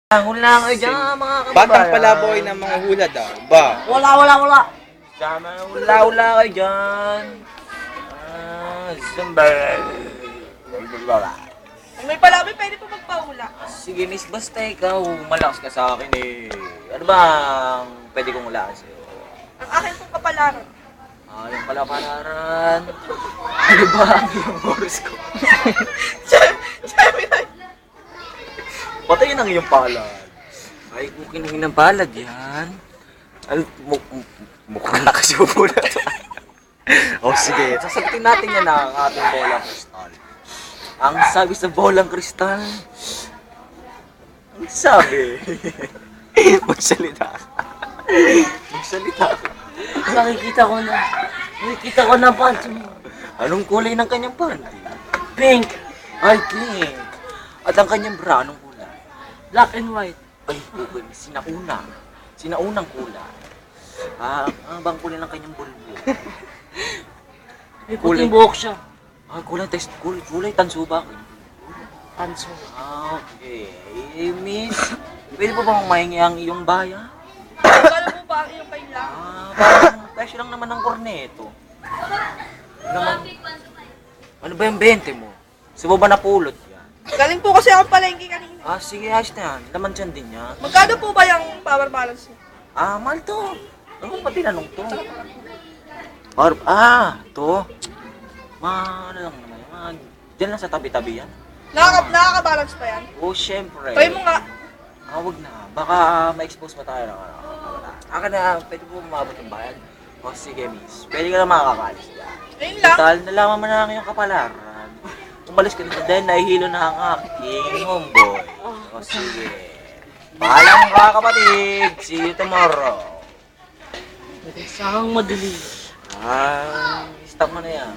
Hula kayo dyan, mga kababayan. Batang palaboy ng mga hula daw. Ba? Wala. Sama, hula kayo dyan. Sumber. May palaboy, pwede po magpahula. Sige, miss, basta ikaw, malakas ka sa akin eh. Ano ba ang pwede kong hulaan sa'yo? Ang akin pong kapalaran. Yung pala palaran. Ano ba ang iyong horoscope? Patayin ang iyong palad. Ay, kung kinahing ng palad yan. Mukhang nakasubo na to. O sige, sasagutin natin yan ang ating bolang kristal. Ang sabi sa bolang kristal, ang sabi, magsalita ka. Magsalita ka. Nakikita ko na panty mo. Anong kulay ng kanyang panty? Pink, Ay, pink. At ang kanyang bra, anong kulay? black and white. Ay, okay, sinaunang kulay. Ang bang kulay ng kanyang bulbo? May Kulay. puting buhok siya. Kulay tanso ba? Panso. Okay. Miss, pwede po bang mahingi ang iyong bayan? Kala mo ba ang iyong kailangan? Parang presyo lang naman ng korneto. Ano ba yung 20 mo? Sa baba na pulot yan. Galing po kasi akong palengke kanina. Sige, ayos na yan. Laman dyan din yan. Magkano po ba yung power balance niyo? Mahal to. Ano ba tinanong to? To. Ano lang naman. Diyan lang sa tabi-tabi yan. Nakaka-balance pa yan? Syempre. Try mo nga. Wag na. Baka ma-expose pa tayo ng Akin na, pwede po umabot yung bayan. Sige, miss. Pwede ka na makakalis dyan. Ayun lang. Total, nalaman mo na ang iyong kapalaran. Umalis ka na dahil nahihilo na ang aking homeboy. Sige. Paalam ka, kapatid. See you tomorrow. Isang madali. Stop mo na yan.